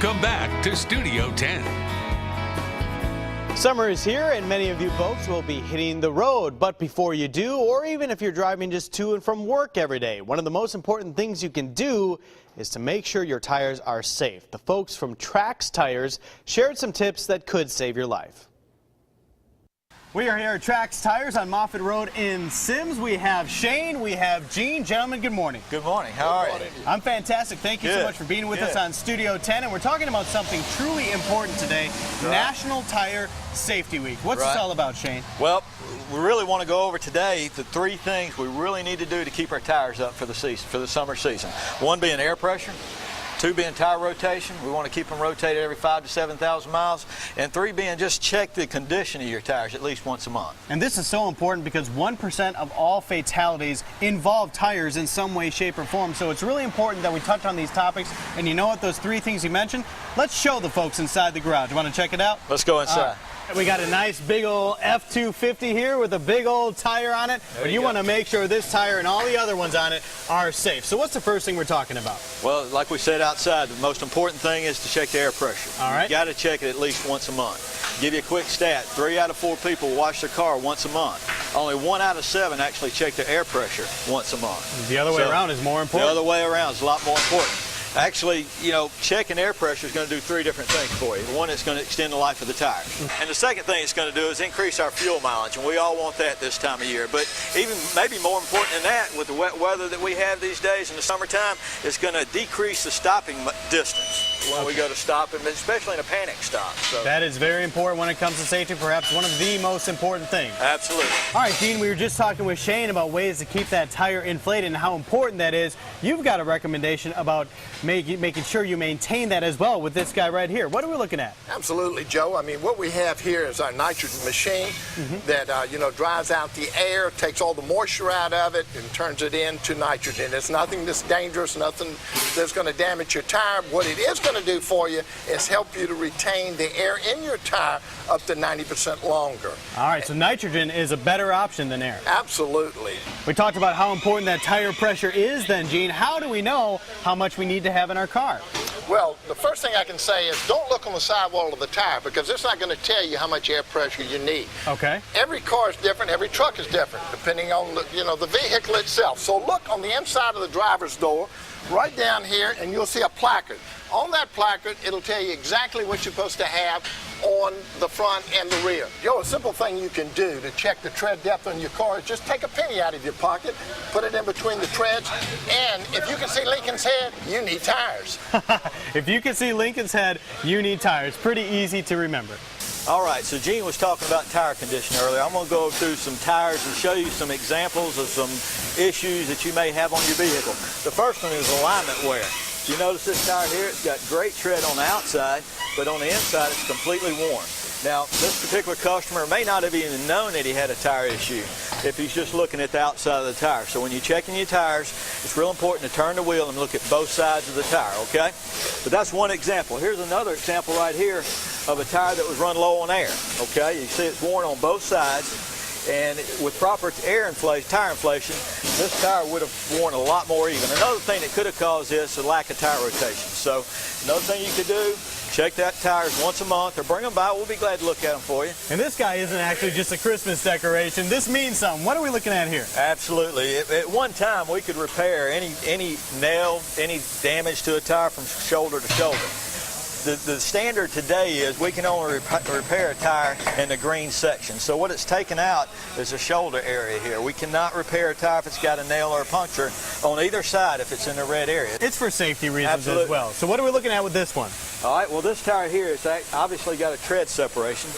Welcome back to Studio 10. Summer is here and many of you folks will be hitting the road. But before you do, or even if you're driving just to and from work every day, one of the most important things you can do is to make sure your tires are safe. The folks from Trax Tires shared some tips that could save your life. We are here at Trax Tires on Moffett Road in Sims. We have Shane, we have Gene. Gentlemen, good morning. Good morning. How are you? I'm fantastic. Thank you so much for being with us on Studio 10. And we're talking about something truly important today, National Tire Safety Week. What's this all about, Shane? Well, we really want to go over today the 3 things we really need to do to keep our tires up for the season, for the summer season. 1 being air pressure. 2 being tire rotation. We want to keep them rotated every 5,000 to 7,000 miles. And 3 being just check the condition of your tires at least once a month. And this is so important because 1% of all fatalities involve tires in some way, shape, or form. So it's really important that we touch on these topics. And you know what, those 3 things you mentioned? Let's show the folks inside the garage. You want to check it out? Let's go inside. We got a nice big old F250 here with a big old tire on it. But you want to make sure this tire and all the other ones on it are safe. So what's the first thing we're talking about? Well, like we said outside, the most important thing is to check the air pressure. All right. You got to check it at least once a month. Give you a quick stat. 3 out of 4 people wash their car once a month. Only 1 out of 7 actually check their air pressure once a month. The other way around is more important. The other way around is a lot more important. Actually, you know, checking air pressure is going to do 3 different things for you. One, it's going to extend the life of the tires. And the second thing it's going to do is increase our fuel mileage, and we all want that this time of year. But even maybe more important than that, with the wet weather that we have these days in the summertime, it's going to decrease the stopping distance when we go to stop, and especially in a panic stop. So that is very important when it comes to safety, perhaps one of the most important things. Absolutely. All right, Dean, we were just talking with Shane about ways to keep that tire inflated and how important that is. You've got a recommendation about making sure you maintain that as well with this guy right here. What are we looking at? Absolutely, Joe. I mean, what we have here is our nitrogen machine that, you know, dries out the air, takes all the moisture out of it, and turns it into nitrogen. It's nothing that's dangerous, nothing that's going to damage your tire. What it is going to do for you is help you to retain the air in your tire up to 90% longer. All right, so nitrogen is a better option than air. Absolutely. We talked about how important that tire pressure is then, Gene. How do we know how much we need to have in our car? Well, the first thing I can say is don't look on the sidewall of the tire because it's not going to tell you how much air pressure you need. Okay. Every car is different, every truck is different, depending on the, you know, the vehicle itself. So look on the inside of the driver's door, right down here, and you'll see a placard. On that placard, it'll tell you exactly what you're supposed to have on the front and the rear. Joe, a simple thing you can do to check the tread depth on your car is just take a penny out of your pocket, put it in between the treads, and if you can see Lincoln's head, you need tires. If you can see Lincoln's head, you need tires. Pretty easy to remember. All right, so Gene was talking about tire condition earlier. I'm going to go through some tires and show you some examples of some issues that you may have on your vehicle. The first one is alignment wear. You notice this tire here, it's got great tread on the outside, but on the inside it's completely worn. Now, this particular customer may not have even known that he had a tire issue if he's just looking at the outside of the tire. So when you're checking your tires, it's real important to turn the wheel and look at both sides of the tire, okay? But that's one example. Here's another example right here of a tire that was run low on air, okay? You see it's worn on both sides. And with proper tire inflation, this tire would have worn a lot more even. Another thing that could have caused this is a lack of tire rotation. So another thing you could do, check that tires once a month or bring them by. We'll be glad to look at them for you. And this guy isn't actually just a Christmas decoration. This means something. What are we looking at here? Absolutely. At one time, we could repair any nail, any damage to a tire from shoulder to shoulder. The standard today is we can only repair a tire in the green section. So what it's taken out is the shoulder area here. We cannot repair a tire if it's got a nail or a puncture on either side if it's in the red area. It's for safety reasons as well. So what are we looking at with this one? All right, well this tire here is obviously got a tread separation.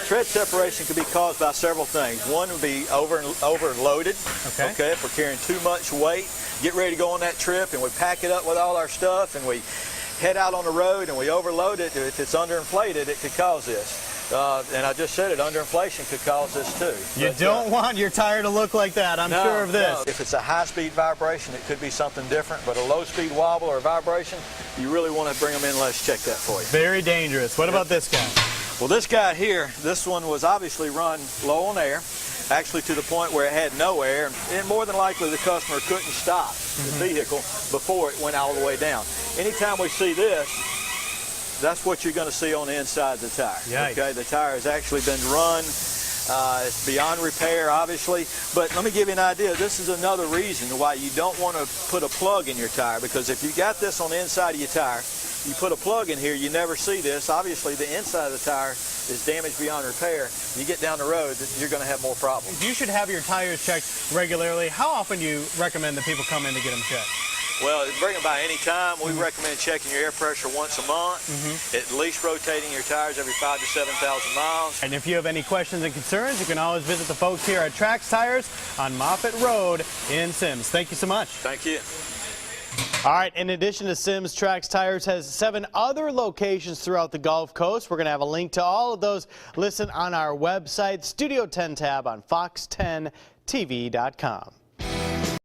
Tread separation could be caused by several things. One would be overloaded. Okay, if we're carrying too much weight, get ready to go on that trip and we pack it up with all our stuff and we head out on the road and we overload it. If it's underinflated, it could cause this. And I just said it, underinflation could cause this too. You don't want your tire to look like that, I'm sure of this. No. If it's a high-speed vibration, it could be something different, but a low-speed wobble or vibration, you really want to bring them in. Let's check that for you. Very dangerous. What about this guy? Well, this guy here, this one was obviously run low on air, actually to the point where it had no air, and more than likely the customer couldn't stop the vehicle before it went all the way down. Anytime we see this, that's what you're going to see on the inside of the tire. Yikes. Okay, the tire has actually been run. It's beyond repair, obviously, but let me give you an idea. This is another reason why you don't want to put a plug in your tire, because if you got this on the inside of your tire, you put a plug in here, you never see this. Obviously, the inside of the tire is damaged beyond repair. You get down the road, you're going to have more problems. You should have your tires checked regularly. How often do you recommend that people come in to get them checked? Well, bring them by any time. We recommend checking your air pressure once a month, at least rotating your tires every 5,000 to 7,000 miles. And if you have any questions and concerns, you can always visit the folks here at Trax Tires on Moffett Road in Sims. Thank you so much. Thank you. All right, in addition to Sims, Trax Tires has 7 other locations throughout the Gulf Coast. We're going to have a link to all of those listed on our website, Studio 10 tab on fox10tv.com.